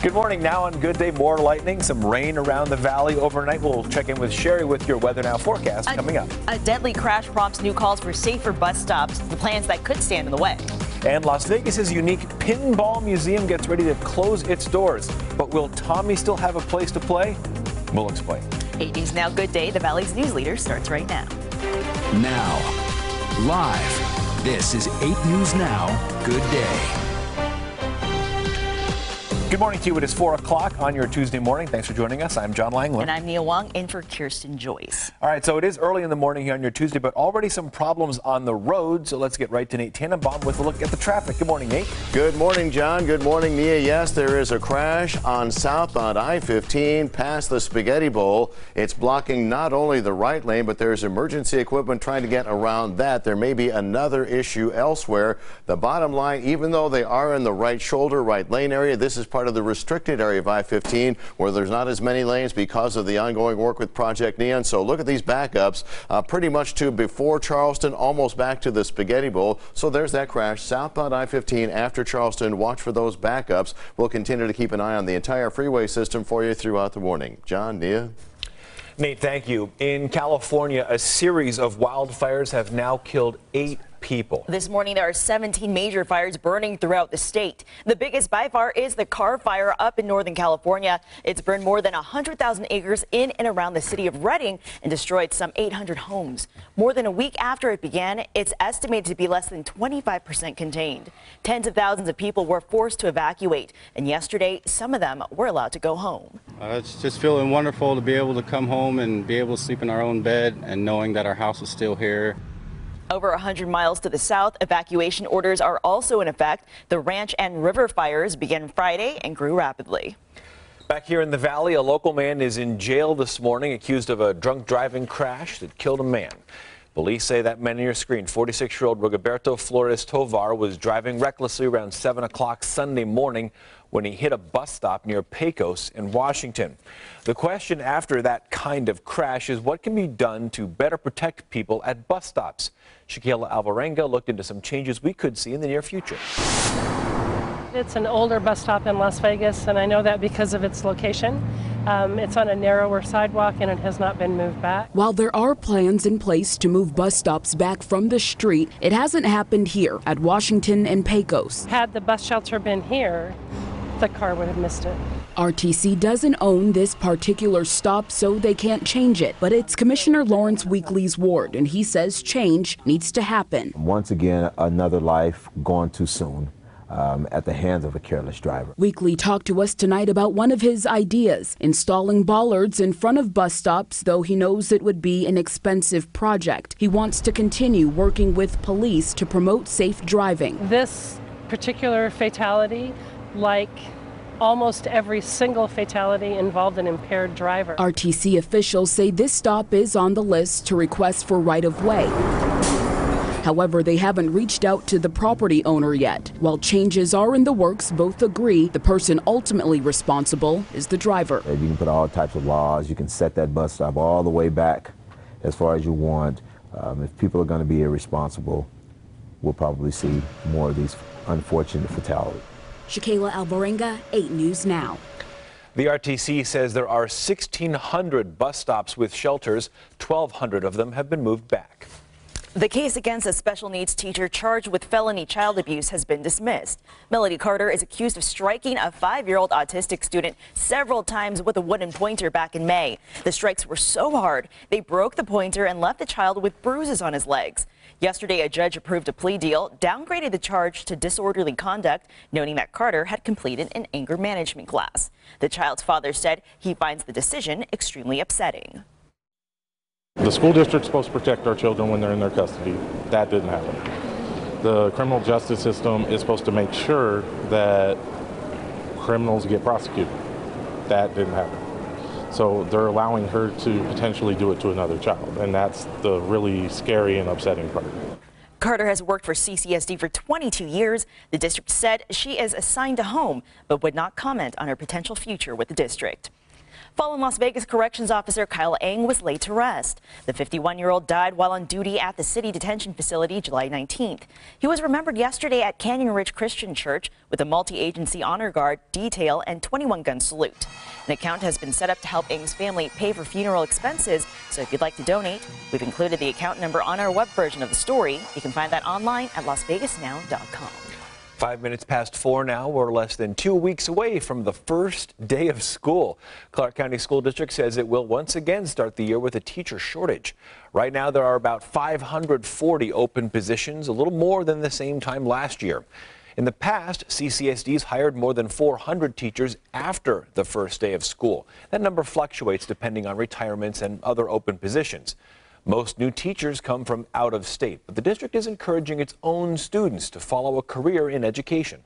Good morning. Now on Good Day, more lightning, some rain around the valley overnight. We'll check in with Sherry with your Weather Now forecast coming up. A deadly crash prompts new calls for safer bus stops, the plans that could stand in the way. And Las Vegas's unique Pinball Museum gets ready to close its doors. But will Tommy still have a place to play? We'll explain. 8 News Now Good Day, the Valley's news leader, starts right now. Now, live, this is 8 News Now Good Day. Good morning to you. It is 4 o'clock on your Tuesday morning. Thanks for joining us. I'm John Langland. And I'm Nia Wong, in for Kirsten Joyce. All right, so it is early in the morning here on your Tuesday, but already some problems on the road. So let's get right to Nate Tannenbaum with a look at the traffic. Good morning, Nate. Good morning, John. Good morning, Nia. Yes, there is a crash on southbound I-15 past the Spaghetti Bowl. It's blocking not only the right lane, but there's emergency equipment trying to get around that. There may be another issue elsewhere. The bottom line, even though they are in the right shoulder, right lane area, this is part of the restricted area of I-15 where there's not as many lanes because of the ongoing work with Project Neon. So look at these backups pretty much to before Charleston, almost back to the Spaghetti Bowl. So there's that crash southbound I-15 after Charleston. Watch for those backups. We'll continue to keep an eye on the entire freeway system for you throughout the morning. John, Nia. Nate, thank you. In California, a series of wildfires have now killed 8 people. This morning, there are 17 major fires burning throughout the state. The biggest by far is the Carr Fire up in Northern California. It's burned more than 100,000 acres in and around the city of Redding and destroyed some 800 homes. More than a week after it began, it's estimated to be less than 25% contained. Tens of thousands of people were forced to evacuate, and yesterday, some of them were allowed to go home. It's just feeling wonderful to be able to come home and be able to sleep in our own bed and knowing that our house is still here. Over 100 miles to the south, evacuation orders are also in effect. The Ranch and River fires began Friday and grew rapidly. Back here in the valley, a local man is in jail this morning accused of a drunk driving crash that killed a man. Police say that man on your screen, 46-year-old Roberto Flores Tovar, was driving recklessly around 7 o'clock Sunday morning when he hit a bus stop near Pecos in Washington. The question after that kind of crash is what can be done to better protect people at bus stops. Shaquila Alvarenga looked into some changes we could see in the near future. It's an older bus stop in Las Vegas, and I know that because of its location. It's on a narrower sidewalk and it has not been moved back. While there are plans in place to move bus stops back from the street, it hasn't happened here at Washington and Pecos. Had the bus shelter been here, the car would have missed it. RTC doesn't own this particular stop, so they can't change it. But it's Commissioner Lawrence Weekly's ward, and he says change needs to happen. Once again, another life gone too soon. At the hands of a careless driver. Weekly talked to us tonight about one of his ideas, installing bollards in front of bus stops, though he knows it would be an expensive project. He wants to continue working with police to promote safe driving. This particular fatality, like almost every single fatality, involved an impaired driver. RTC officials say this stop is on the list to request for right-of-way. However, they haven't reached out to the property owner yet. While changes are in the works, both agree the person ultimately responsible is the driver. You can put all types of laws. You can set that bus stop all the way back as far as you want. If people are going to be irresponsible, we'll probably see more of these unfortunate fatalities. Shaquila Alvarenga, 8 News Now. The RTC says there are 1,600 bus stops with shelters. 1,200 of them have been moved back. The case against a special needs teacher charged with felony child abuse has been dismissed. Melody Carter is accused of striking a 5-year-old autistic student several times with a wooden pointer back in May. The strikes were so hard, they broke the pointer and left the child with bruises on his legs. Yesterday, a judge approved a plea deal, downgraded the charge to disorderly conduct, noting that Carter had completed an anger management class. The child's father said he finds the decision extremely upsetting. The school district's supposed to protect our children when they're in their custody. That didn't happen. The criminal justice system is supposed to make sure that criminals get prosecuted. That didn't happen. So they're allowing her to potentially do it to another child, and that's the really scary and upsetting part. Carter has worked for CCSD for 22 years. The district said she is assigned a home, but would not comment on her potential future with the district. Fallen Las Vegas corrections officer Kyle Eng was laid to rest. The 51-year-old died while on duty at the city detention facility July 19th. He was remembered yesterday at Canyon Ridge Christian Church with a multi-agency honor guard, detail, and 21-gun salute. An account has been set up to help Eng's family pay for funeral expenses, so if you'd like to donate, we've included the account number on our web version of the story. You can find that online at lasvegasnow.com. 5 minutes past 4 now. We're less than 2 weeks away from the first day of school. Clark County School District says it will once again start the year with a teacher shortage. Right now, there are about 540 open positions, a little more than the same time last year. In the past, CCSD's hired more than 400 teachers after the first day of school. That number fluctuates depending on retirements and other open positions. Most new teachers come from out of state, but the district is encouraging its own students to follow a career in education.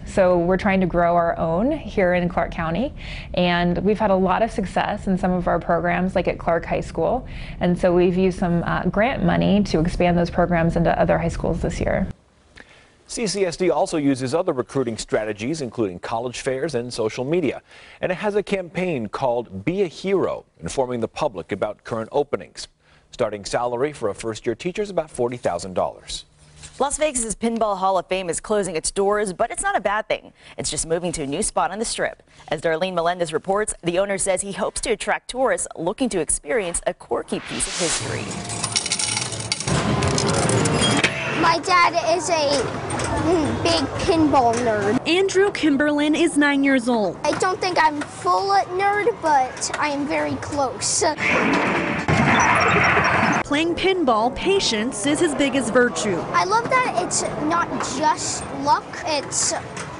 So we're trying to grow our own here in Clark County, and we've had a lot of success in some of our programs, like at Clark High School, and so we've used some grant money to expand those programs into other high schools this year. CCSD also uses other recruiting strategies, including college fairs and social media, and it has a campaign called Be a Hero, informing the public about current openings. Starting salary for a first-year teacher is about $40,000. Las Vegas's Pinball Hall of Fame is closing its doors, but it's not a bad thing. It's just moving to a new spot on the Strip. As Darlene Melendez reports, the owner says he hopes to attract tourists looking to experience a quirky piece of history. My dad is a big pinball nerd. Andrew Kimberlin is 9 years old. I don't think I'm full nerd, but I am very close. Playing pinball, patience is his biggest virtue. I love that it's not just luck, it's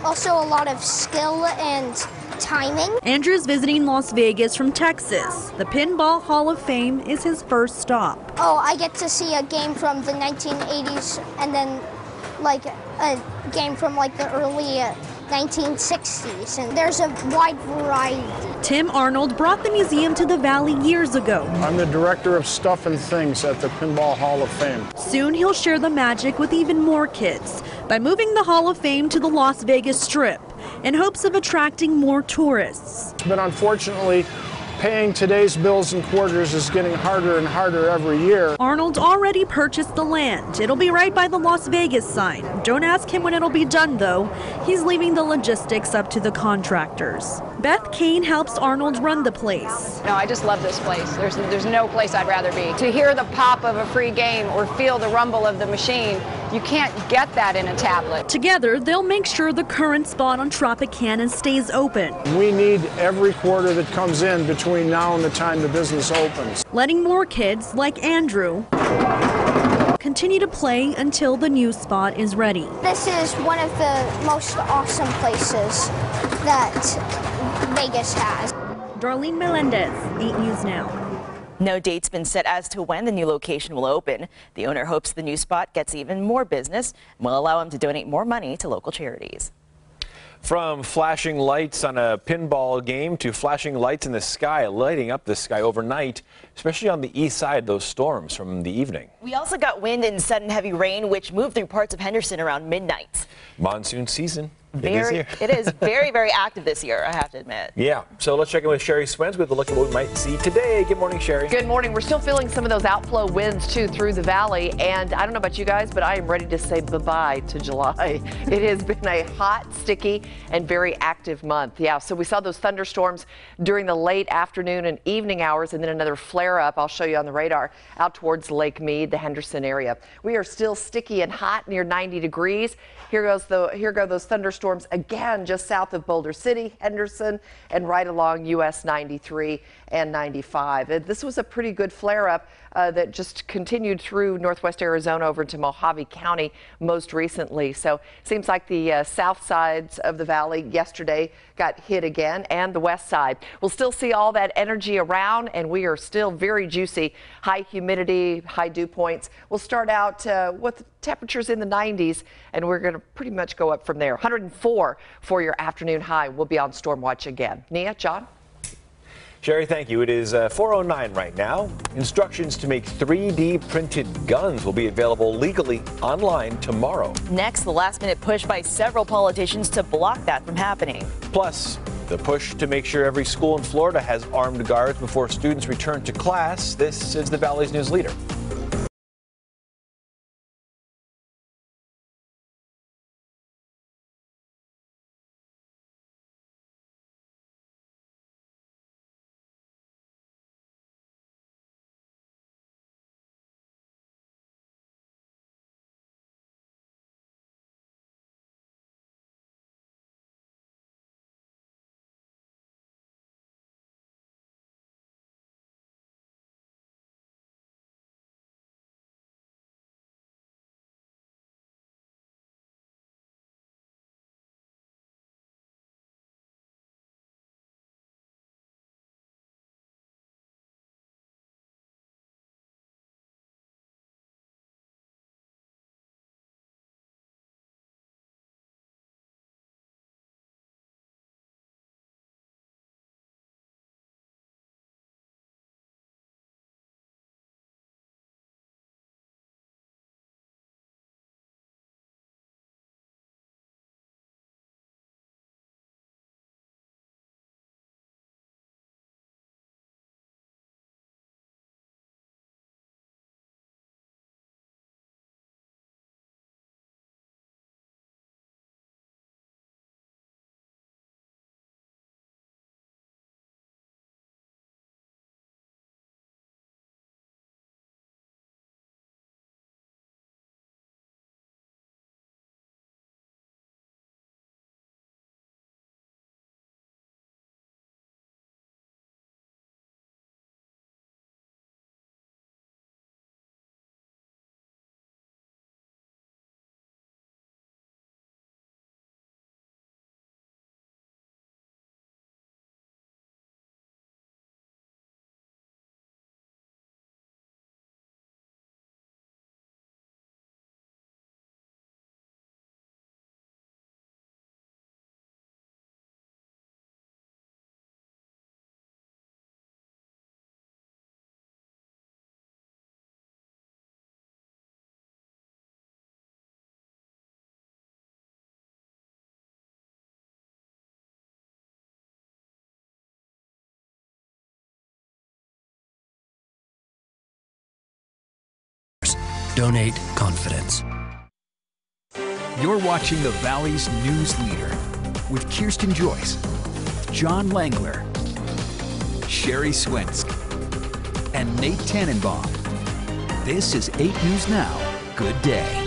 also a lot of skill and timing. Andrew's visiting Las Vegas from Texas. The Pinball Hall of Fame is his first stop. Oh, I get to see a game from the 1980s and then like a game from like the early 1960s, and there's a wide variety. Tim Arnold brought the museum to the Valley years ago. I'm the director of Stuff and Things at the Pinball Hall of Fame. Soon he'll share the magic with even more kids by moving the Hall of Fame to the Las Vegas Strip in hopes of attracting more tourists. But unfortunately, paying today's bills and quarters is getting harder and harder every year. Arnold already purchased the land. It'll be right by the Las Vegas sign. Don't ask him when it'll be done, though. He's leaving the logistics up to the contractors. Beth Kane helps Arnold run the place. No, I just love this place. There's no place I'd rather be. To hear the pop of a free game or feel the rumble of the machine, you can't get that in a tablet. Together, they'll make sure the current spot on Tropicana stays open. We need every quarter that comes in between now and the time the business opens. Letting more kids, like Andrew, continue to play until the new spot is ready. This is one of the most awesome places that Vegas has. Darlene Melendez, 8 News Now. No date's been set as to when the new location will open. The owner hopes the new spot gets even more business and will allow him to donate more money to local charities. From flashing lights on a pinball game to flashing lights in the sky, lighting up the sky overnight, especially on the east side, those storms from the evening. We also got wind and sudden heavy rain, which moved through parts of Henderson around midnight. Monsoon season. It is very, very active this year, I have to admit. Yeah, so let's check in with Sherry Swens with a look at what we might see today. Good morning, Sherry. Good morning. We're still feeling some of those outflow winds, too, through the valley. And I don't know about you guys, but I am ready to say bye-bye to July. It has been a hot, sticky, and very active month. Yeah, so we saw those thunderstorms during the late afternoon and evening hours, and then another flare-up, I'll show you on the radar, out towards Lake Mead, the Henderson area. We are still sticky and hot, near 90 degrees. Here go those thunderstorms again just south of Boulder City, Henderson, and right along US 93 and 95. This was a pretty good flare-up that just continued through northwest Arizona over to Mojave County most recently. So seems like the south sides of the valley yesterday got hit again, and the west side. We'll still see all that energy around, and we are still very juicy. High humidity, high dew points. We'll start out with temperatures in the 90s, and we're going to pretty much go up from there. 104 for your afternoon high. We'll be on storm watch again. Nia, John? Sherry, thank you. It is 4:09 right now. Instructions to make 3D printed guns will be available legally online tomorrow. Next, the last-minute push by several politicians to block that from happening. Plus, the push to make sure every school in Florida has armed guards before students return to class. This is the Valley's News Leader. Donate confidence. You're watching the Valley's News Leader with Kirsten Joyce, John Langler, Sherry Swensk, and Nate Tannenbaum. This is 8 News Now. Good day.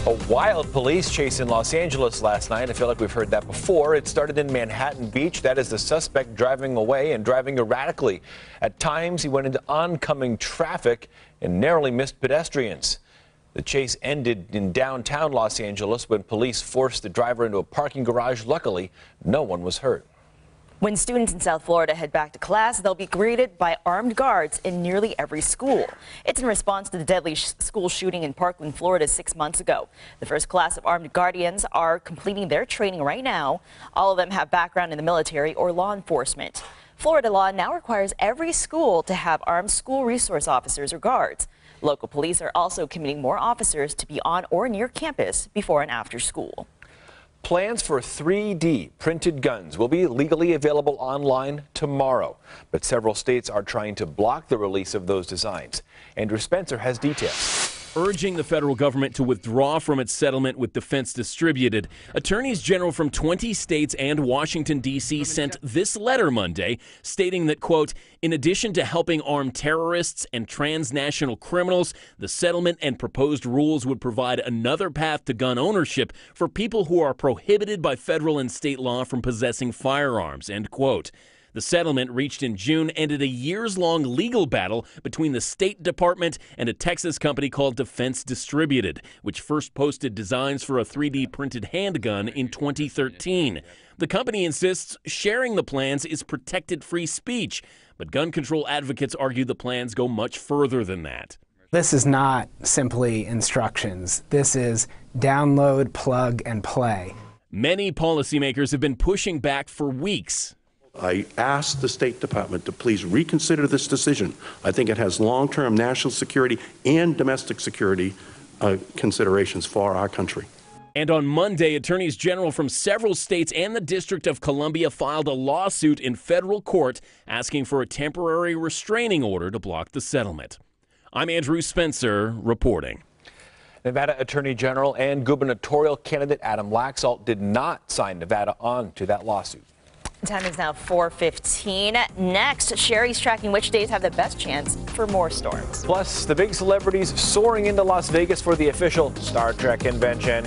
A wild police chase in Los Angeles last night. I feel like we've heard that before. It started in Manhattan Beach. That is the suspect driving away and driving erratically. At times, he went into oncoming traffic and narrowly missed pedestrians. The chase ended in downtown Los Angeles when police forced the driver into a parking garage. Luckily, no one was hurt. When students in South Florida head back to class, they'll be greeted by armed guards in nearly every school. It's in response to the deadly school shooting in Parkland, Florida 6 months ago. The first class of armed guardians are completing their training right now. All of them have background in the military or law enforcement. Florida law now requires every school to have armed school resource officers or guards. Local police are also committing more officers to be on or near campus before and after school. Plans for 3D printed guns will be legally available online tomorrow, but several states are trying to block the release of those designs. Andrew Spencer has details. Urging the federal government to withdraw from its settlement with Defense Distributed, attorneys general from 20 states and Washington, D.C. sent this letter Monday stating that, quote, in addition to helping armed terrorists and transnational criminals, the settlement and proposed rules would provide another path to gun ownership for people who are prohibited by federal and state law from possessing firearms, end quote. The settlement, reached in June, ended a years-long legal battle between the State Department and a Texas company called Defense Distributed, which first posted designs for a 3D printed handgun in 2013. The company insists sharing the plans is protected free speech, but gun control advocates argue the plans go much further than that. This is not simply instructions. This is download, plug, and play. Many policymakers have been pushing back for weeks. I asked the State Department to please reconsider this decision. I think it has long-term national security and domestic security considerations for our country. And on Monday, attorneys general from several states and the District of Columbia filed a lawsuit in federal court asking for a temporary restraining order to block the settlement. I'm Andrew Spencer reporting. Nevada Attorney General and gubernatorial candidate Adam Laxalt did not sign Nevada on to that lawsuit. Time is now 4:15. Next, Sherry's tracking which days have the best chance for more storms. Plus, the big celebrities soaring into Las Vegas for the official Star Trek convention.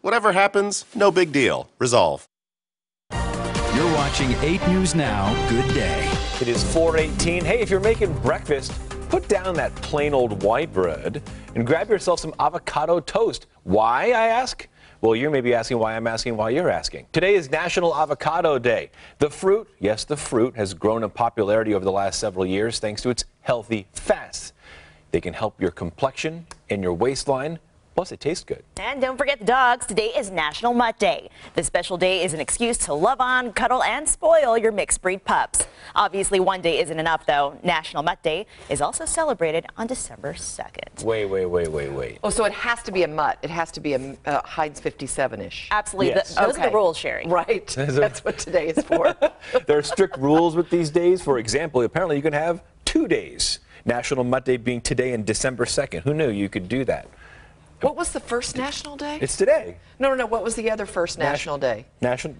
Whatever happens, no big deal. Resolve. You're watching 8 News Now. Good day. It is 4:18. Hey, if you're making breakfast, put down that plain old white bread and grab yourself some avocado toast. Why, I ask? Well, you may be asking why I'm asking why you're asking. Today is National Avocado Day. The fruit, yes, the fruit has grown in popularity over the last several years thanks to its healthy fats. They can help your complexion and your waistline. Plus, it tastes good. And don't forget the dogs. Today is National Mutt Day. This special day is an excuse to love on, cuddle, and spoil your mixed breed pups. Obviously, one day isn't enough, though. National Mutt Day is also celebrated on December 2nd. Wait. Oh, so it has to be a mutt. It has to be a Heinz 57-ish. Absolutely. Yes. Those are the rules, Sherry. Right. That's what today is for. There are strict rules with these days. For example, apparently you can have 2 days. National Mutt Day being today and December 2nd. Who knew you could do that? What was the first National Day? It's today. No. What was the other first National Day? Avocado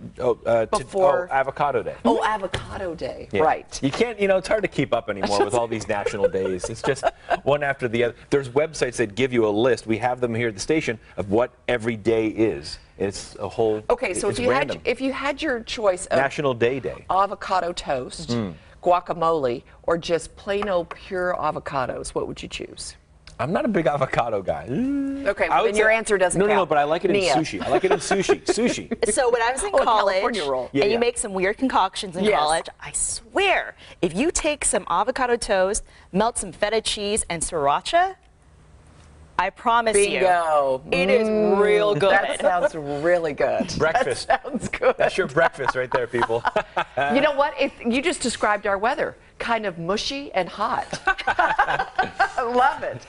Day. Oh, Avocado Day. Yeah. Right. You can't, it's hard to keep up anymore with all these national days. It's just one after the other. There's websites that give you a list. We have them here at the station of what every day is. It's a whole. Okay, so if you had your choice of National Day, avocado toast, guacamole, or just plain old pure avocados, what would you choose? I'm not a big avocado guy. Okay, well, then your answer doesn't count. No, but I like it in sushi. I like it in sushi. Sushi. So when I was in college, California roll. and you make some weird concoctions in college, I swear, if you take some avocado toast, melt some feta cheese and sriracha, I promise Bingo. you, it is real good. That sounds really good. Breakfast. That sounds good. That's your breakfast right there, people. You know what? You just described our weather. Kind of mushy and hot. I love it.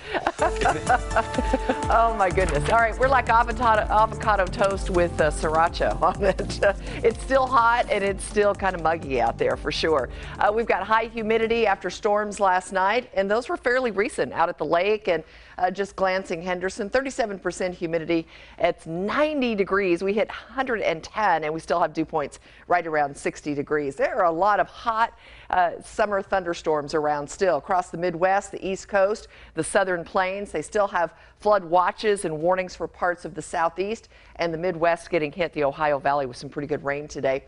Oh my goodness. All right, we're like avocado toast with sriracha on it. It's still hot and it's still kind of muggy out there for sure. We've got high humidity after storms last night, and those were fairly recent out at the lake. And just glancing Henderson, 37% humidity. It's 90 degrees. We hit 110 and we still have dew points right around 60 degrees. There are a lot of hot summer thunderstorms around still across the Midwest, the East Coast, the Southern Plains. They still have flood watches and warnings for parts of the Southeast and the Midwest getting hit, the Ohio Valley, with some pretty good rain today.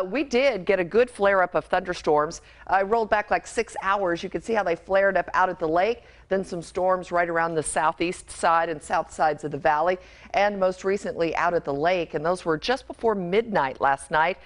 We did get a good flare up of thunderstorms. I rolled back like 6 hours. You can see how they flared up out at the lake. Then some storms right around the southeast side and south sides of the valley, and most recently out at the lake. And those were just before midnight last night.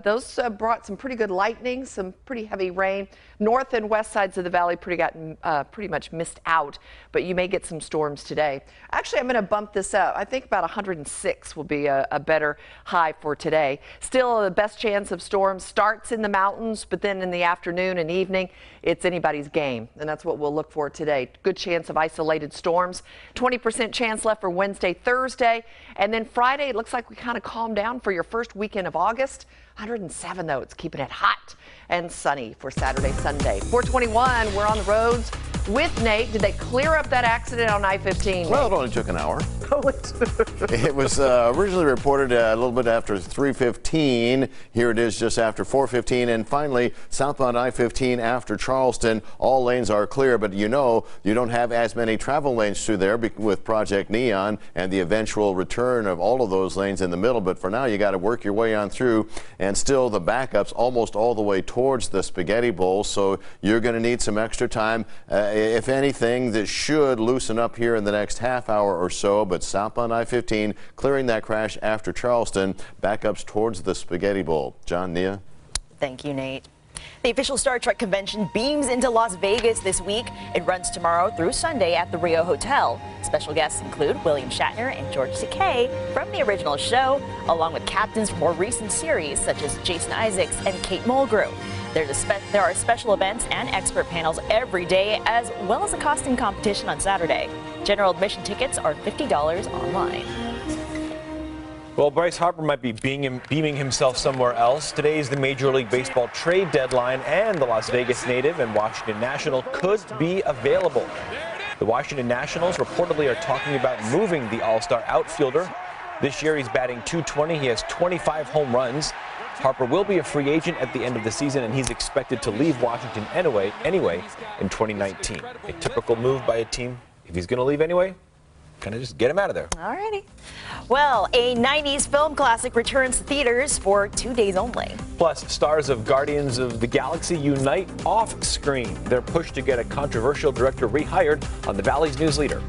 Those brought some pretty good lightning, some pretty heavy rain. North and west sides of the valley pretty much missed out, but you may get some storms today. Actually, I'm going to bump this up. I think about 106 will be a better high for today. Still, the best chance of storms starts in the mountains, but then in the afternoon and evening, it's anybody's game, and that's what we'll look for today. Good chance of isolated storms. 20% chance left for Wednesday, Thursday, and then Friday, it looks like we kind of calm down for your first weekend of August. 107, though. It's keeping it hot and sunny for Saturday, Sunday. 421, we're on the roads with Nate. Did they clear up that accident on I-15? Well, it only took an hour. It was originally reported a little bit after 3:15. Here it is just after 4:15. And finally, southbound I-15 after Charleston. All lanes are clear, but you know you don't have as many travel lanes through there with Project Neon and the eventual return of all of those lanes in the middle. But for now, you got to work your way on through. And still, the backups almost all the way towards the Spaghetti Bowl. So you're going to need some extra time. If anything, this should loosen up here in the next half hour or so. But southbound I-15 clearing that crash after Charleston, backups towards the Spaghetti Bowl. John, Nia. Thank you, Nate. The official Star Trek convention beams into Las Vegas this week. It runs tomorrow through Sunday at the Rio Hotel. Special guests include William Shatner and George Takei from the original show, along with captains from more recent series such as Jason Isaacs and Kate Mulgrew. There are special events and expert panels every day, as well as a costume competition on Saturday. General admission tickets are $50 online. Well, Bryce Harper might be beaming himself somewhere else. Today is the Major League Baseball trade deadline, and the Las Vegas native and Washington National could be available. The Washington Nationals reportedly are talking about moving the All-Star outfielder. This year he's batting .220. He has 25 home runs. Harper will be a free agent at the end of the season, and he's expected to leave Washington anyway in 2019. A typical move by a team. If he's going to leave anyway, kind of just get him out of there. All righty. Well, a 90s film classic returns to theaters for 2 days only. Plus, stars of Guardians of the Galaxy unite off screen. They're pushed to get a controversial director rehired on the Valley's News Leader.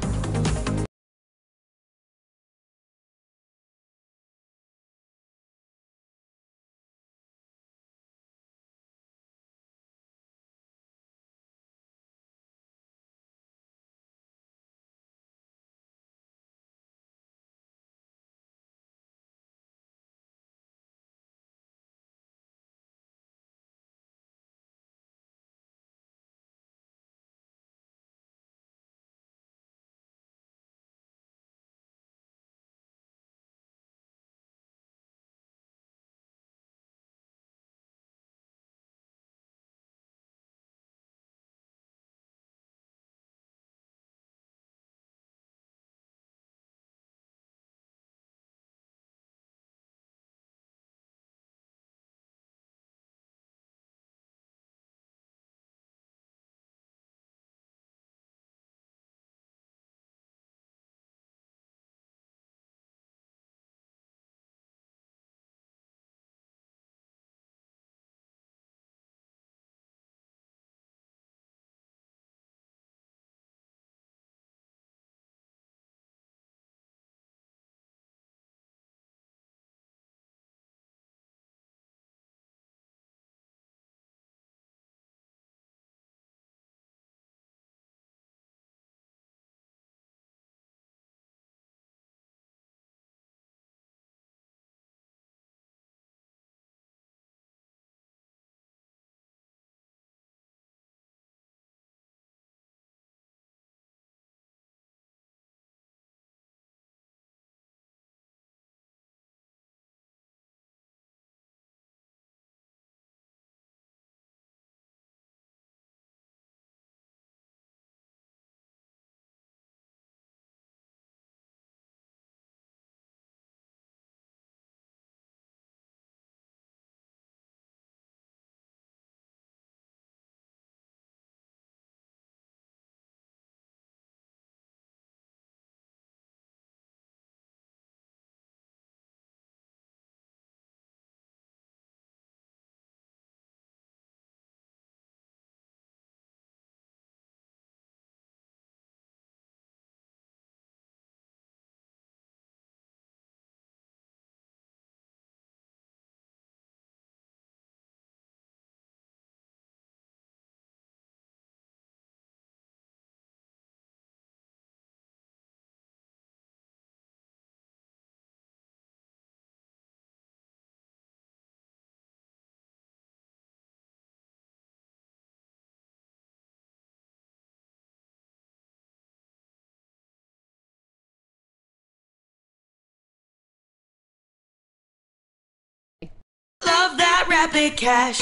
that big cash.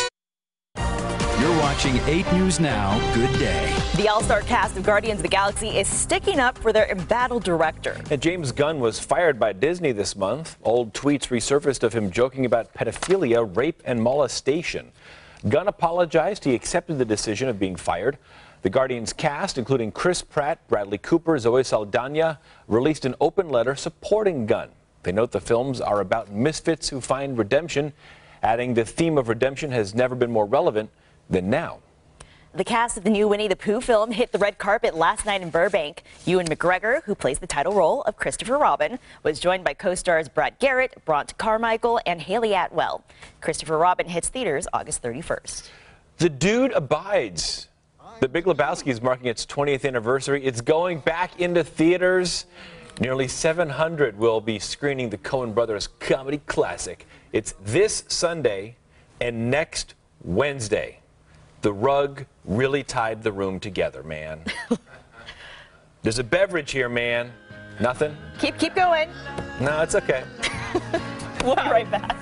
You're watching 8 News Now. Good day. The all-star cast of Guardians of the Galaxy is sticking up for their embattled director. And James Gunn was fired by Disney this month. Old tweets resurfaced of him joking about pedophilia, rape, and molestation. Gunn apologized. He accepted the decision of being fired. The Guardians cast, including Chris Pratt, Bradley Cooper, Zoe Saldana, released an open letter supporting Gunn. They note the films are about misfits who find redemption, adding the theme of redemption has never been more relevant than now. The cast of the new Winnie the Pooh film hit the red carpet last night in Burbank. Ewan McGregor, who plays the title role of Christopher Robin, was joined by co-stars Brad Garrett, Bront Carmichael, and Haley Atwell. Christopher Robin hits theaters August 31st. The Dude abides. The Big Lebowski is marking its 20th anniversary. It's going back into theaters. Nearly 700 will be screening the Coen Brothers comedy classic. It's this Sunday and next Wednesday. The rug really tied the room together, man. There's a beverage here, man. Nothing? Keep going. No, it's okay. We'll be right back.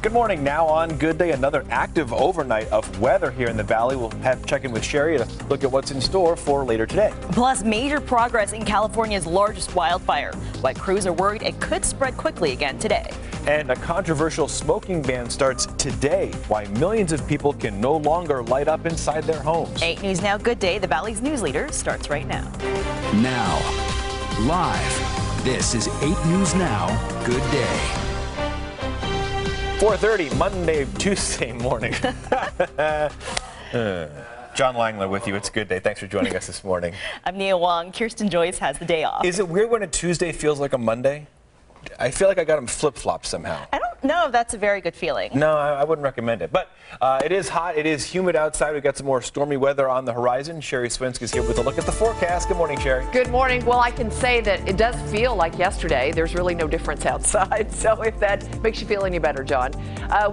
Good morning. Now on Good Day, another active overnight of weather here in the valley. We'll have check in with Sherry to look at what's in store for later today. Plus, major progress in California's largest wildfire. Why crews are worried it could spread quickly again today. And a controversial smoking ban starts today. Why millions of people can no longer light up inside their homes. 8 News Now Good Day, the Valley's news leader, starts right now. Now, live, this is 8 News Now Good Day. 4:30, Monday, Tuesday morning. John Langler with you. It's Good Day. Thanks for joining us this morning. I'm Nia Wong. Kirsten Joyce has the day off. Is it weird when a Tuesday feels like a Monday? I feel like I got them flip-flopped somehow. I don't know if that's a very good feeling. No, I wouldn't recommend it. But it is hot. It is humid outside. We've got some more stormy weather on the horizon. Sherry Swinsk is here with a look at the forecast. Good morning, Sherry. Good morning. Well, I can say that it does feel like yesterday. There's really no difference outside. So if that makes you feel any better, John.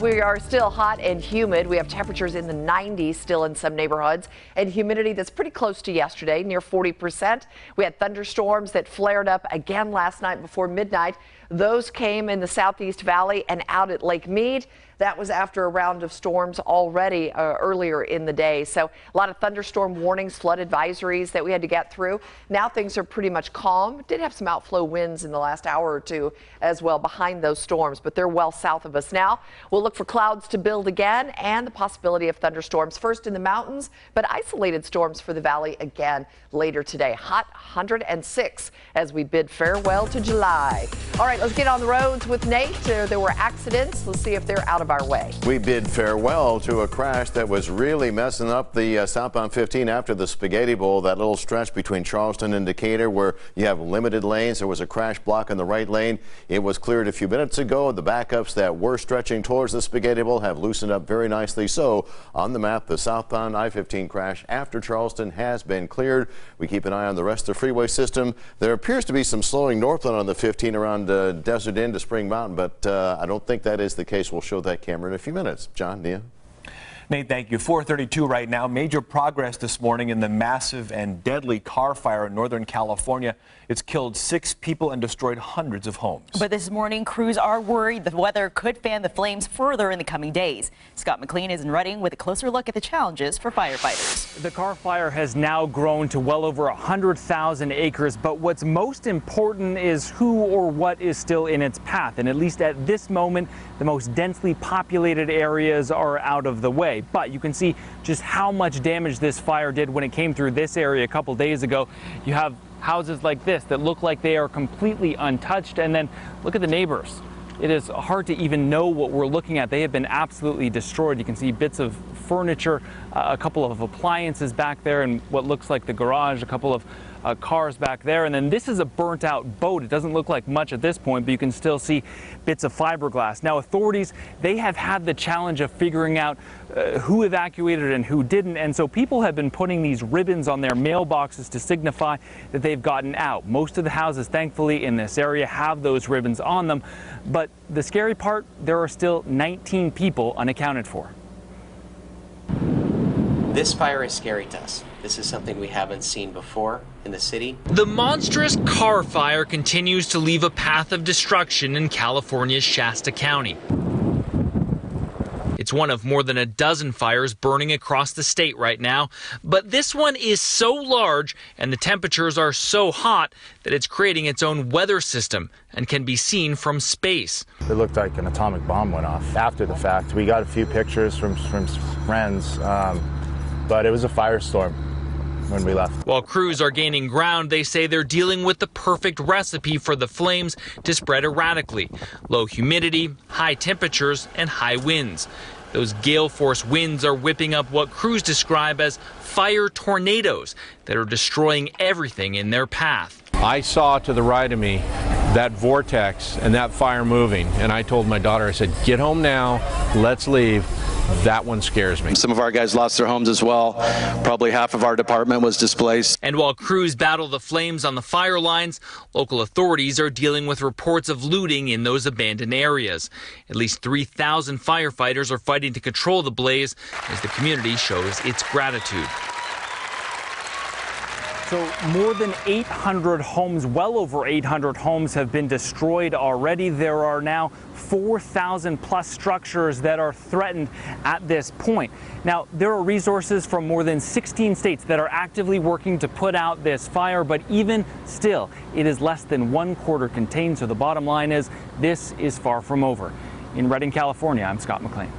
We are still hot and humid. We have temperatures in the 90s still in some neighborhoods and humidity that's pretty close to yesterday, near 40%. We had thunderstorms that flared up again last night before midnight. Those came in the Southeast Valley and out at Lake Mead. That was after a round of storms already earlier in the day. So a lot of thunderstorm warnings, flood advisories that we had to get through. Now things are pretty much calm. Did have some outflow winds in the last hour or two as well behind those storms, but they're well south of us now. We'll look for clouds to build again and the possibility of thunderstorms first in the mountains, but isolated storms for the valley again later today. Hot 106 as we bid farewell to July. All right, let's get on the roads with Nate. There were accidents. Let's see if they're out of our way. We bid farewell to a crash that was really messing up the southbound 15 after the Spaghetti Bowl, that little stretch between Charleston and Decatur where you have limited lanes. There was a crash block in the right lane. It was cleared a few minutes ago. The backups that were stretching towards the Spaghetti Bowl have loosened up very nicely. So on the map, the southbound I-15 crash after Charleston has been cleared. We keep an eye on the rest of the freeway system. There appears to be some slowing northbound on the 15 around Desert Inn to Spring Mountain, but I don't think that is the case. We'll show that camera in a few minutes. John, Nia. Nate, thank you. 4:32 right now. Major progress this morning in the massive and deadly car fire in Northern California. It's killed 6 people and destroyed hundreds of homes. But this morning, crews are worried the weather could fan the flames further in the coming days. Scott McLean is in Redding with a closer look at the challenges for firefighters. The car fire has now grown to well over 100,000 acres, but what's most important is who or what is still in its path. And at least at this moment, the most densely populated areas are out of the way. But you can see just how much damage this fire did when it came through this area a couple days ago. You have houses like this that look like they are completely untouched, and then look at the neighbors. It is hard to even know what we're looking at. They have been absolutely destroyed. You can see bits of furniture, a couple of appliances back there, and what looks like the garage, a couple of cars back there. And then this is a burnt out boat. It doesn't look like much at this point, but you can still see bits of fiberglass. Now authorities, they have had the challenge of figuring out who evacuated and who didn't. And so people have been putting these ribbons on their mailboxes to signify that they've gotten out. Most of the houses, thankfully, in this area have those ribbons on them. But the scary part, there are still 19 people unaccounted for. This fire is scary to us. This is something we haven't seen before in the city. The monstrous car fire continues to leave a path of destruction in California's Shasta County. It's one of more than a dozen fires burning across the state right now, but this one is so large and the temperatures are so hot that it's creating its own weather system and can be seen from space. It looked like an atomic bomb went off. After the fact, we got a few pictures from friends, but it was a firestorm when we left. While crews are gaining ground, they say they're dealing with the perfect recipe for the flames to spread erratically. Low humidity, high temperatures, and high winds. Those gale force winds are whipping up what crews describe as fire tornadoes that are destroying everything in their path. I saw to the right of me that vortex and that fire moving, and I told my daughter, I said, get home now, let's leave. That one scares me. Some of our guys lost their homes as well. Probably half of our department was displaced. And while crews battle the flames on the fire lines, local authorities are dealing with reports of looting in those abandoned areas. At least 3,000 firefighters are fighting to control the blaze as the community shows its gratitude. So more than 800 homes, well over 800 homes have been destroyed already. There are now 4,000 plus structures that are threatened at this point. Now, there are resources from more than 16 states that are actively working to put out this fire, but even still, it is less than 1/4 contained. So the bottom line is this is far from over. In Redding, California, I'm Scott McLean.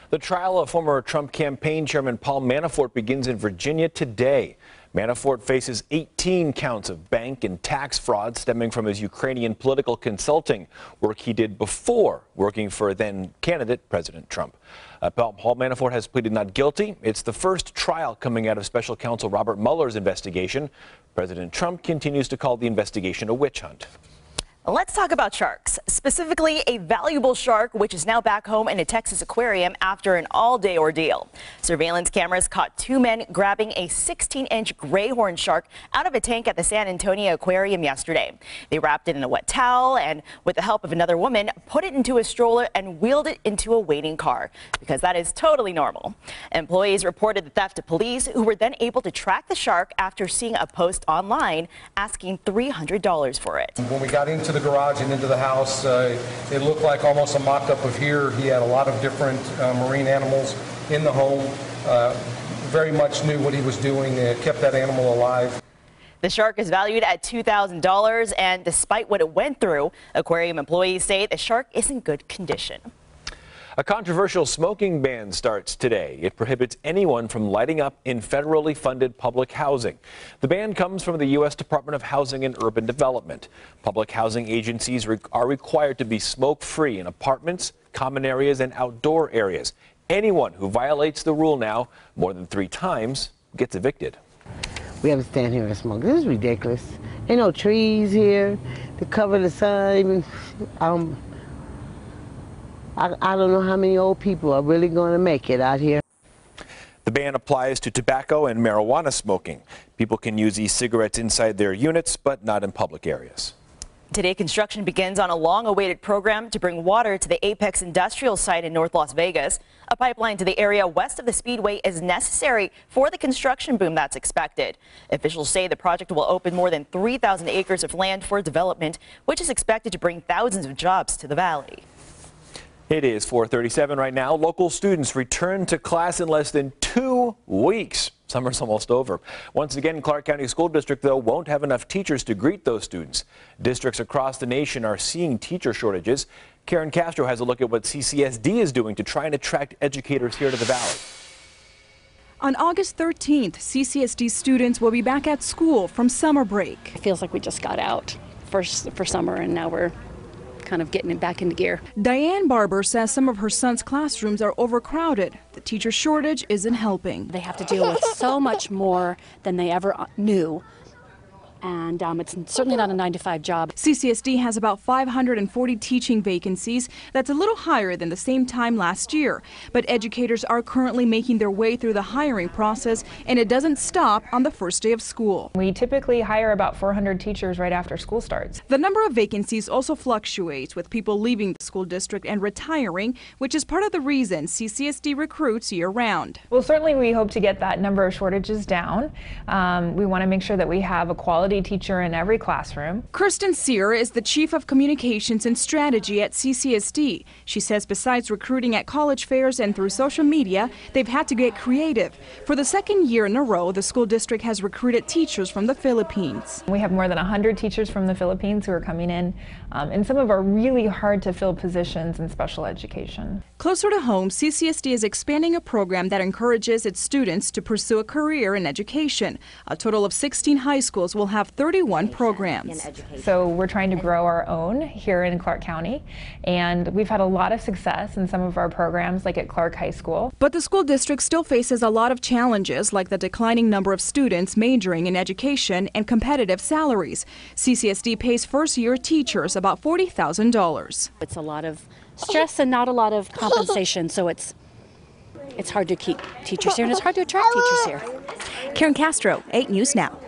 The trial of former Trump campaign chairman Paul Manafort begins in Virginia today. Manafort faces 18 counts of bank and tax fraud stemming from his Ukrainian political consulting work he did before working for then candidate President Trump. Paul Manafort has pleaded not guilty. It's the first trial coming out of special counsel Robert Mueller's investigation. President Trump continues to call the investigation a witch hunt. Let's talk about sharks, specifically a valuable shark which is now back home in a Texas aquarium after an all-day ordeal. Surveillance cameras caught two men grabbing a 16-inch gray horn shark out of a tank at the San Antonio Aquarium yesterday. They wrapped it in a wet towel and, with the help of another woman, put it into a stroller and wheeled it into a waiting car, because that is totally normal. Employees reported the theft to police, who were then able to track the shark after seeing a post online asking $300 for it. When we got into the garage and into the house, it looked like almost a mock-up of here. He had a lot of different marine animals in the home. Very much knew what he was doing, kept that animal alive. The shark is valued at $2,000, and despite what it went through, aquarium employees say the shark is in good condition. A controversial smoking ban starts today. It prohibits anyone from lighting up in federally funded public housing. The ban comes from the U.S. Department of Housing and Urban Development. Public housing agencies are required to be smoke-free in apartments, common areas, and outdoor areas. Anyone who violates the rule now more than 3 times gets evicted. We have to stand here and smoke. This is ridiculous. Ain't no trees here to cover the sun. I don't know how many old people are really going to make it out here. The ban applies to tobacco and marijuana smoking. People can use e-cigarettes inside their units, but not in public areas. Today, construction begins on a long-awaited program to bring water to the Apex industrial site in North Las Vegas. A pipeline to the area west of the Speedway is necessary for the construction boom that's expected. Officials say the project will open more than 3,000 acres of land for development, which is expected to bring thousands of jobs to the valley. It is 4:37 right now. Local students return to class in less than 2 weeks. Summer's almost over. Once again, Clark County School District, though, won't have enough teachers to greet those students. Districts across the nation are seeing teacher shortages. Karen Castro has a look at what CCSD is doing to try and attract educators here to the valley. On August 13th, CCSD students will be back at school from summer break. It feels like we just got out for summer, and now we're kind of getting it back into gear. Diane Barber says some of her son's classrooms are overcrowded. The teacher shortage isn't helping. They have to deal with so much more than they ever knew. And it's certainly not a 9-to-5 job. CCSD has about 540 teaching vacancies. That's a little higher than the same time last year. But educators are currently making their way through the hiring process, and it doesn't stop on the first day of school. We typically hire about 400 teachers right after school starts. The number of vacancies also fluctuates, with people leaving the school district and retiring, which is part of the reason CCSD recruits year-round. Well, certainly we hope to get that number of shortages down. We want to make sure that we have a quality teacher in every classroom. Kirsten Sear is the Chief of Communications and Strategy at CCSD. She says besides recruiting at college fairs and through social media, they've had to get creative. For the second year in a row, the school district has recruited teachers from the Philippines. We have more than 100 teachers from the Philippines who are coming in some of our really hard to fill positions in special education. Closer to home, CCSD is expanding a program that encourages its students to pursue a career in education. A total of 16 high schools will have 31 programs. So we're trying to grow our own here in Clark County, and we've had a lot of success in some of our programs, like at Clark High School. But the school district still faces a lot of challenges, like the declining number of students majoring in education and competitive salaries. CCSD pays first-year teachers about $40,000. It's a lot of stress and not a lot of compensation, so it's hard to keep teachers here, and it's hard to attract teachers here. Karen Castro, 8 News Now.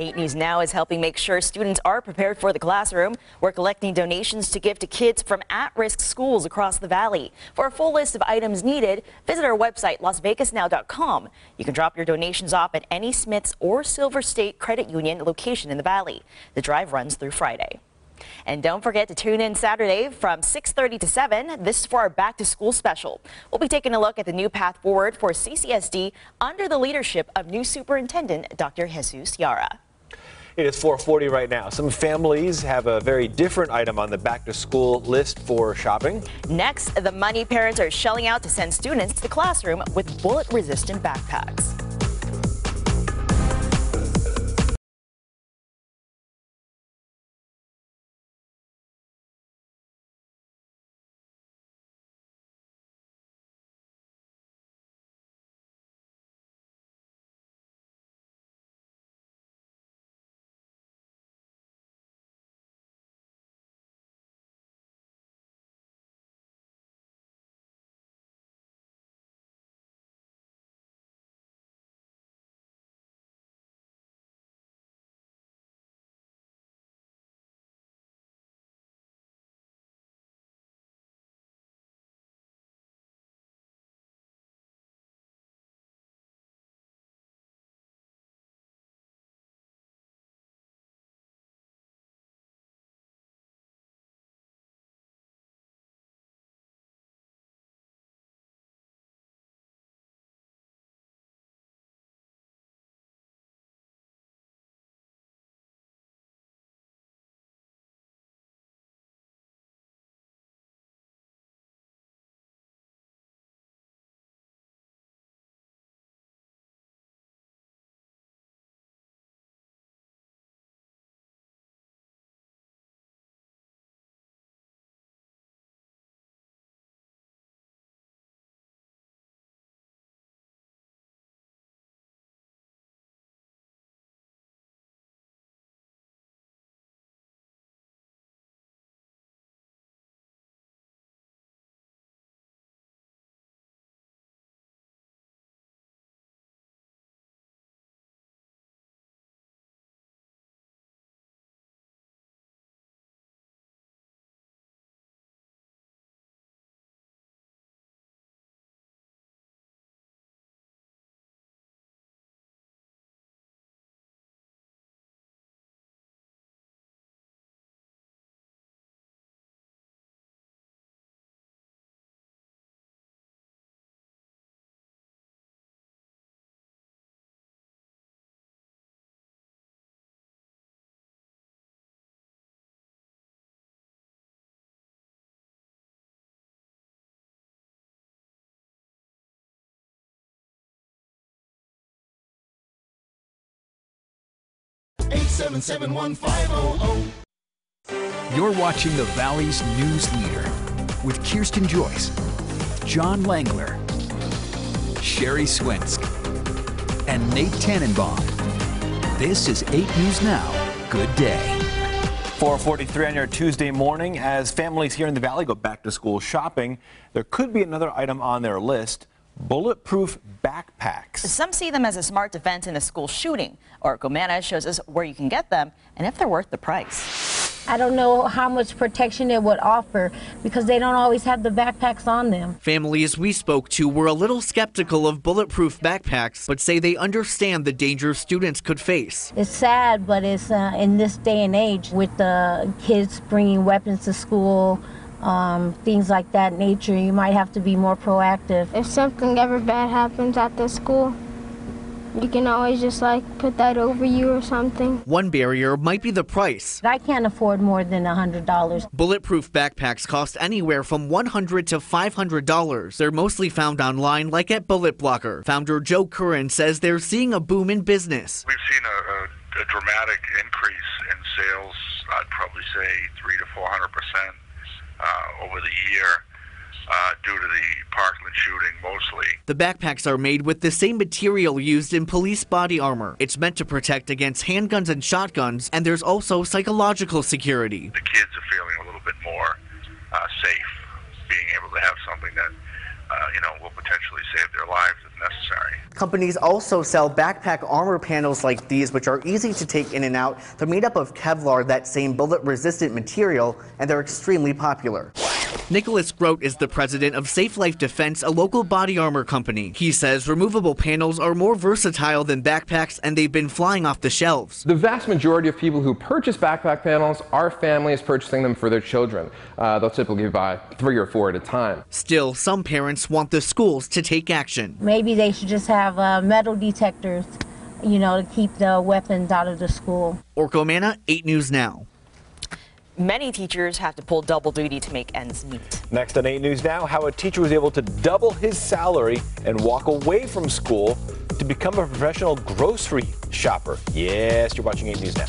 8 News Now is helping make sure students are prepared for the classroom. We're collecting donations to give to kids from at-risk schools across the valley. For a full list of items needed, visit our website, lasvegasnow.com. You can drop your donations off at any Smiths or Silver State Credit Union location in the valley. The drive runs through Friday. And don't forget to tune in Saturday from 6:30 to 7. This is for our Back to School special. We'll be taking a look at the new path forward for CCSD under the leadership of new Superintendent Dr. Jesus Yara. It is 4:40 right now. Some families have a very different item on the back to school list for shopping. Next, the money parents are shelling out to send students to the classroom with bullet-resistant backpacks. 877-150-00. You're watching the Valley's news leader with Kirsten Joyce, John Langler, Sherry Swinsk, and Nate Tannenbaum. This is 8 News Now. Good day. 4:43 on your Tuesday morning. As families here in the Valley go back to school shopping, there could be another item on their list: bulletproof backpacks. Some see them as a smart defense in a school shooting. Oracle Manna shows us where you can get them and if they're worth the price. I don't know how much protection it would offer because they don't always have the backpacks on them. Families we spoke to were a little skeptical of bulletproof backpacks, but say they understand the danger students could face. It's sad, but it's in this day and age with the kids bringing weapons to school, things like that nature, you might have to be more proactive. If something ever bad happens at the school, you can always just put that over you or something. One barrier might be the price. I can't afford more than $100. Bulletproof backpacks cost anywhere from $100 to $500. They're mostly found online, like at Bullet Blocker. Founder Joe Curran says they're seeing a boom in business. We've seen a dramatic increase in sales. I'd probably say 300 to 400% over the year. Due to the Parkland shooting mostly. The backpacks are made with the same material used in police body armor. It's meant to protect against handguns and shotguns, and there's also psychological security. The kids are feeling a little bit more safe, being able to have something that will potentially save their lives if necessary. Companies also sell backpack armor panels like these, which are easy to take in and out. They're made up of Kevlar, that same bullet-resistant material, and they're extremely popular. Nicholas Grote is the president of Safe Life Defense, a local body armor company. He says removable panels are more versatile than backpacks, and they've been flying off the shelves. The vast majority of people who purchase backpack panels are families purchasing them for their children. They'll typically buy 3 or 4 at a time. Still, some parents want the schools to take action. Maybe they should just have metal detectors, to keep the weapons out of the school. Oracle Manna, 8 News Now. Many teachers have to pull double duty to make ends meet. Next on 8 News Now, how a teacher was able to double his salary and walk away from school to become a professional grocery shopper. Yes, you're watching 8 News Now.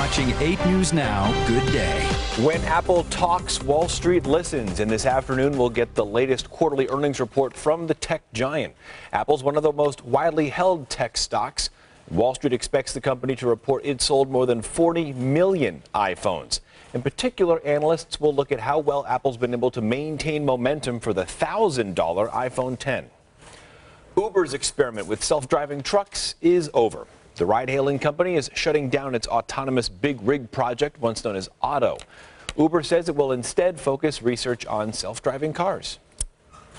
watching 8 News Now. Good day. When Apple talks, Wall Street listens. And this afternoon, we'll get the latest quarterly earnings report from the tech giant. Apple's one of the most widely held tech stocks. Wall Street expects the company to report it sold more than 40 million iPhones. In particular, analysts will look at how well Apple's been able to maintain momentum for the $1,000 iPhone X. Uber's experiment with self-driving trucks is over. The ride-hailing company is shutting down its autonomous big rig project, once known as Otto. Uber says it will instead focus research on self-driving cars.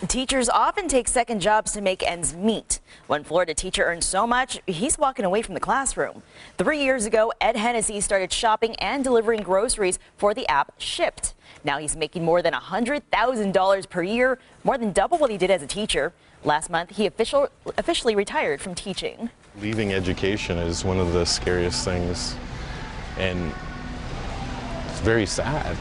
Teachers often take second jobs to make ends meet. One Florida teacher earned so much, he's walking away from the classroom. 3 years ago, Ed Hennessy started shopping and delivering groceries for the app Shipt. Now he's making more than $100,000 per year, more than double what he did as a teacher. Last month, he officially retired from teaching. Leaving education is one of the scariest things, and it's very sad.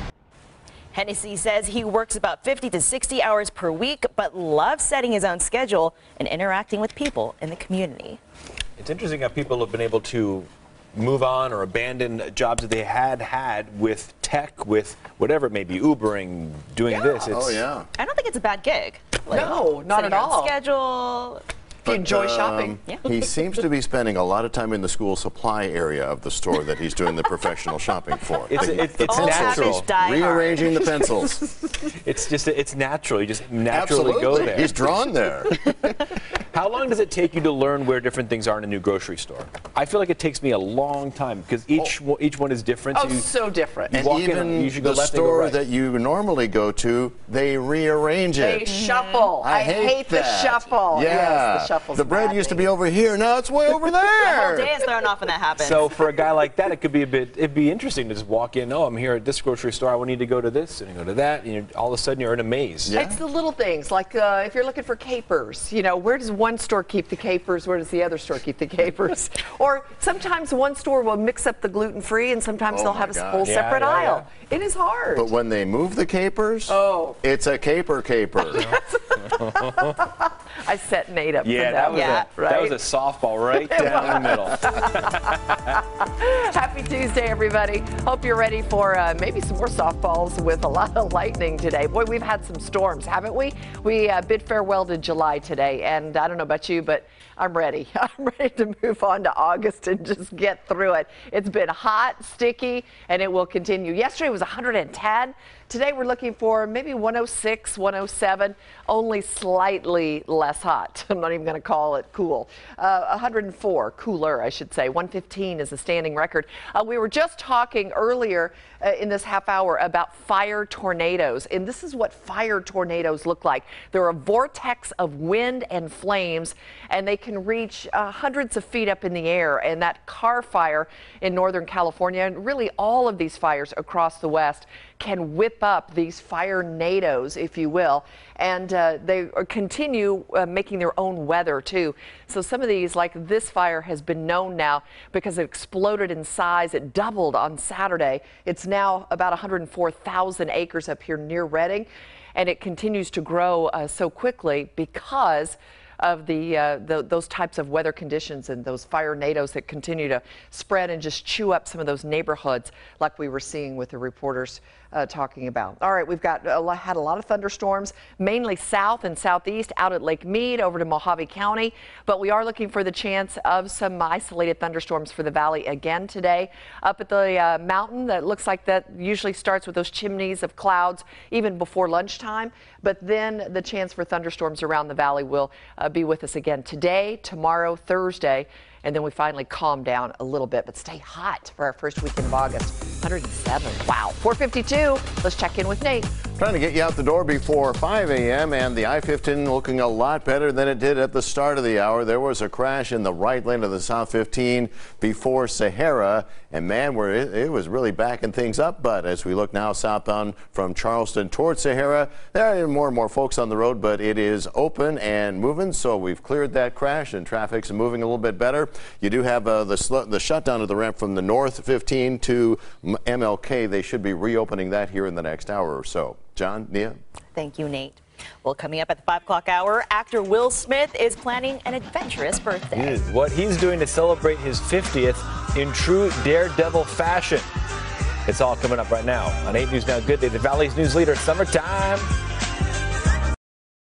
Hennessy says he works about 50 to 60 hours per week, but loves setting his own schedule and interacting with people in the community. It's interesting how people have been able to move on or abandon jobs that they had with tech, with whatever it may be, Ubering, doing this. I don't think it's a bad gig. No, not at all. Schedule. You enjoy shopping. He seems to be spending a lot of time in the school supply area of the store that he's doing the professional shopping for. It's natural. Rearranging the pencils. It's natural. You just naturally go there. He's drawn there. How long does it take you to learn where different things are in a new grocery store? I feel like it takes me a long time because each one is different. Oh, so different. And even the store that you normally go to, they rearrange it. They shuffle. I hate the shuffle. Yeah. Yes, the shuffle's the bread used to be over here. Now it's way over there. The whole day is thrown off when that happens. So for a guy like that, it could be it'd be interesting to just walk in. Oh, I'm here at this grocery store. I need to go to this and go to that. And all of a sudden, you're in a maze. Yeah. It's the little things, like if you're looking for capers, where does one store keep the capers? Where does the other store keep the capers? Or sometimes one store will mix up the gluten-free, and sometimes they'll have a whole separate aisle. Yeah. It is hard. But when they move the capers, it's a caper. I set Nate up for that. That was a softball right down the middle. Happy Tuesday, everybody. Hope you're ready for maybe some more softballs with a lot of lightning today. Boy, we've had some storms, haven't we? We bid farewell to July today, and I don't know about you, but I'm ready. I'm ready to move on to August and just get through it. It's been hot, sticky, and it will continue. Yesterday was 110. Today we're looking for maybe 106, 107, only slightly less hot. I'm not even going to call it cool. 104, cooler, I should say. 115 is the standing record. We were just talking earlier in this half hour about fire tornadoes, and this is what fire tornadoes look like. They're a vortex of wind and flames, and they can reach hundreds of feet up in the air. And that Carr fire in Northern California, and really all of these fires across the West, can whip up these fire-nados, if you will, and they continue making their own weather too. So some of these, like this fire, has been known now because it exploded in size. It doubled on Saturday. It's now about 104,000 acres up here near Redding, and it continues to grow so quickly because of those types of weather conditions and those fire-nados that continue to spread and just chew up some of those neighborhoods like we were seeing with the reporters talking about. All right, we've had a lot of thunderstorms, mainly south and southeast, out at Lake Mead, over to Mojave County, but we are looking for the chance of some isolated thunderstorms for the valley again today. Up at the mountain, that looks like that usually starts with those chimneys of clouds even before lunchtime, but then the chance for thunderstorms around the valley will be with us again today, tomorrow, Thursday, and then we finally calm down a little bit, but stay hot for our first weekend of August. 107. Wow. 452. Let's check in with Nate. Trying to get you out the door before 5 a.m. and the I-15 looking a lot better than it did at the start of the hour. There was a crash in the right lane of the South 15 before Sahara, and man, it was really backing things up. But as we look now southbound from Charleston towards Sahara, there are more and more folks on the road, but it is open and moving, so we've cleared that crash and traffic's moving a little bit better. You do have the shutdown of the ramp from the North 15 to MLK. They should be reopening that here in the next hour or so. John, Nia? Thank you, Nate. Well, coming up at the 5 o'clock hour, actor Will Smith is planning an adventurous birthday. What he's doing to celebrate his 50th in true daredevil fashion. It's all coming up right now on 8 News Now. Good Day, the Valley's news leader, summertime.